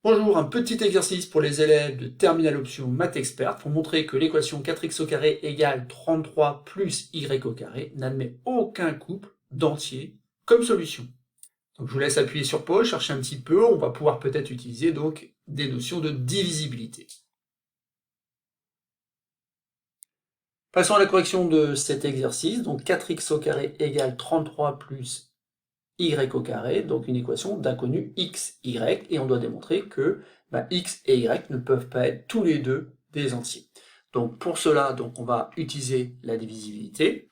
Bonjour, un petit exercice pour les élèves de Terminale Option Maths Expert pour montrer que l'équation 4x au carré égale 33 plus y au carré n'admet aucun couple d'entiers comme solution. Donc je vous laisse appuyer sur pause, chercher un petit peu, on va pouvoir peut-être utiliser donc des notions de divisibilité. Passons à la correction de cet exercice, donc 4x au carré égale 33 plus y au carré, donc une équation d'inconnu x, y, et on doit démontrer que x et y ne peuvent pas être tous les deux des entiers. Donc pour cela, donc, on va utiliser la divisibilité,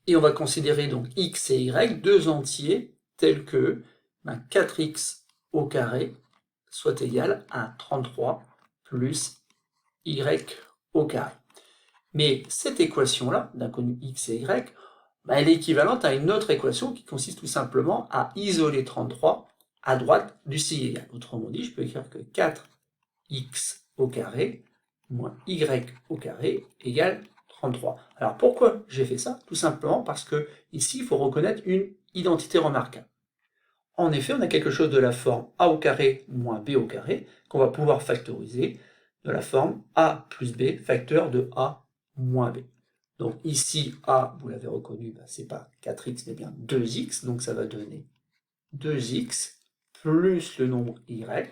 et on va considérer donc x et y, deux entiers tels que 4x au carré soit égal à 33 plus y au carré. Mais cette équation-là, d'inconnu x et y, elle est équivalente à une autre équation qui consiste tout simplement à isoler 33 à droite du signe égal. Autrement dit, je peux écrire que 4x au carré moins y au carré égale 33. Alors pourquoi j'ai fait ça? Tout simplement parce que ici, il faut reconnaître une identité remarquable. En effet, on a quelque chose de la forme a au carré moins b au carré qu'on va pouvoir factoriser de la forme a plus b facteur de a moins b. Donc ici, a, vous l'avez reconnu, c'est pas 4x, mais bien 2x, donc ça va donner 2x plus le nombre y,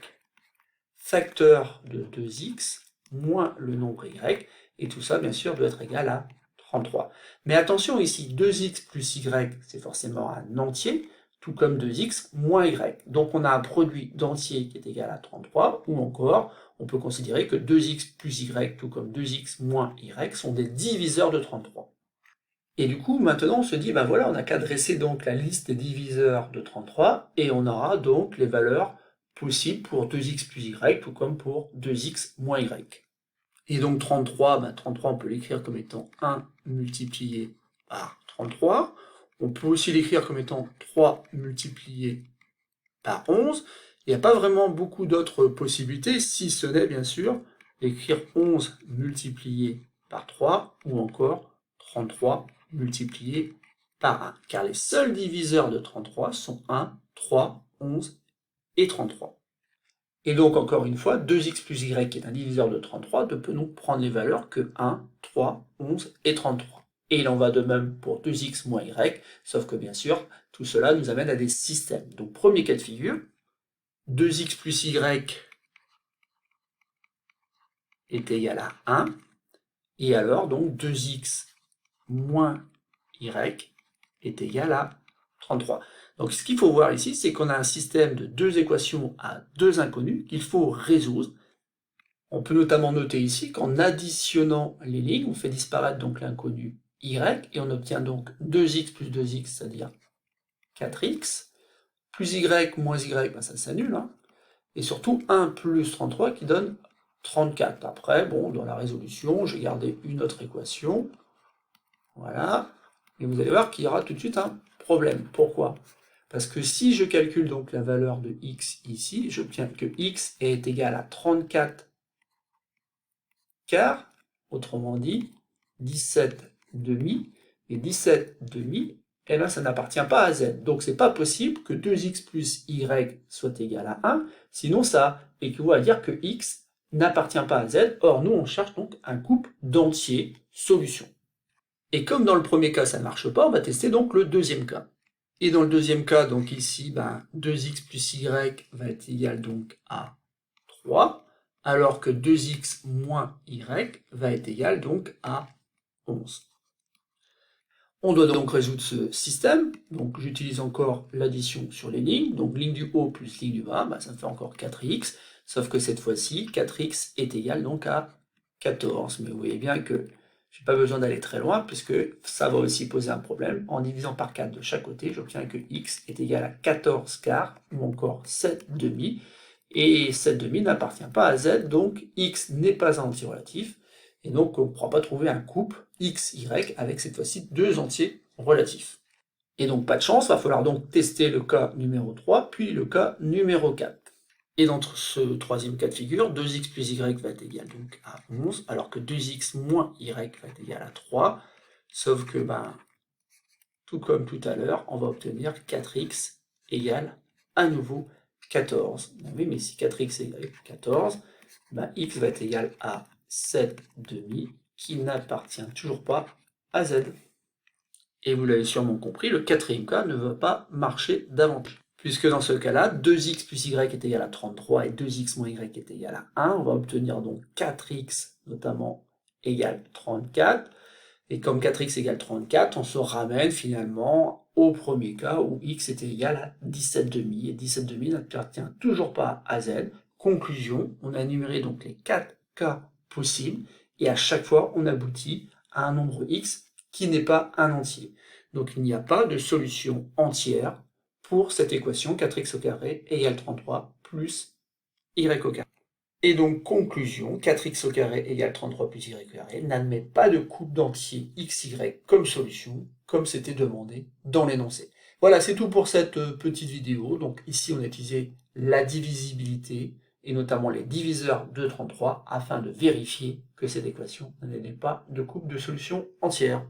facteur de 2x moins le nombre y, et tout ça, bien sûr, doit être égal à 33. Mais attention ici, 2x plus y, c'est forcément un entier, tout comme 2x moins y. Donc on a un produit d'entiers qui est égal à 33, ou encore, on peut considérer que 2x plus y, tout comme 2x moins y, sont des diviseurs de 33. Et du coup, maintenant, on se dit, voilà, on n'a qu'à dresser donc la liste des diviseurs de 33, et on aura donc les valeurs possibles pour 2x plus y, tout comme pour 2x moins y. Et donc 33, 33, on peut l'écrire comme étant 1 multiplié par 33. On peut aussi l'écrire comme étant 3 multiplié par 11. Il n'y a pas vraiment beaucoup d'autres possibilités, si ce n'est bien sûr écrire 11 multiplié par 3, ou encore 33 multiplié par 1. Car les seuls diviseurs de 33 sont 1, 3, 11 et 33. Et donc, encore une fois, 2x plus y, qui est un diviseur de 33, ne peut donc prendre les valeurs que 1, 3, 11 et 33. Et il en va de même pour 2x moins y, sauf que bien sûr, tout cela nous amène à des systèmes. Donc, premier cas de figure, 2x plus y est égal à 1, et alors donc 2x moins y est égal à 33. Donc ce qu'il faut voir ici, c'est qu'on a un système de deux équations à deux inconnus qu'il faut résoudre. On peut notamment noter ici qu'en additionnant les lignes, on fait disparaître donc l'inconnu y, et on obtient donc 2x plus 2x, c'est-à-dire 4x, plus y moins y, ça s'annule, et surtout 1 plus 33 qui donne 34. Après, dans la résolution, j'ai gardé une autre équation, voilà, et vous allez voir qu'il y aura tout de suite un problème. Pourquoi? Parce que si je calcule donc la valeur de x ici, j'obtiens que x est égal à 34 quarts, autrement dit 17 demi, et 17 demi, ça n'appartient pas à z. Donc c'est pas possible que 2x plus y soit égal à 1, sinon ça équivaut à dire que x n'appartient pas à z. Or nous on cherche donc un couple d'entiers solution. Et comme dans le premier cas ça ne marche pas, on va tester donc le deuxième cas. Et dans le deuxième cas, donc ici, 2x plus y va être égal donc à 3, alors que 2x moins y va être égal donc à 11. On doit donc résoudre ce système, donc j'utilise encore l'addition sur les lignes, donc ligne du haut plus ligne du bas, ça me fait encore 4x, sauf que cette fois-ci, 4x est égal donc à 14, mais vous voyez bien que je n'ai pas besoin d'aller très loin, puisque ça va aussi poser un problème. En divisant par 4 de chaque côté, j'obtiens que x est égal à 14 quarts, ou encore 7 demi, et 7 demi n'appartient pas à z, donc x n'est pas un entier relatif, et donc on ne pourra pas trouver un couple x, y avec cette fois-ci deux entiers relatifs. Et donc pas de chance, il va falloir donc tester le cas numéro 3, puis le cas numéro 4. Et dans ce troisième cas de figure, 2x plus y va être égal donc à 11, alors que 2x moins y va être égal à 3, sauf que, tout comme tout à l'heure, on va obtenir 4x égale à nouveau 14. Oui, mais si 4x est égal à 14, ben x va être égal à 7 demi, qui n'appartient toujours pas à z. Et vous l'avez sûrement compris, le quatrième cas ne va pas marcher davantage. Puisque dans ce cas-là, 2x plus y est égal à 33 et 2x moins y est égal à 1, on va obtenir donc 4x notamment égale 34. Et comme 4x égale 34, on se ramène finalement au premier cas où x était égal à 17,5. Et 17,5 n'appartient toujours pas à z. Conclusion, on a énuméré donc les 4 cas possibles, et à chaque fois, on aboutit à un nombre x qui n'est pas un entier. Donc il n'y a pas de solution entière pour cette équation 4x au carré égale 33 plus y au carré. Et donc, conclusion, 4x au carré égale 33 plus y au carré n'admet pas de coupe d'entier xy comme solution, comme c'était demandé dans l'énoncé. Voilà, c'est tout pour cette petite vidéo. Donc ici, on a utilisé la divisibilité, et notamment les diviseurs de 33, afin de vérifier que cette équation n'admet pas de coupe de solution entière.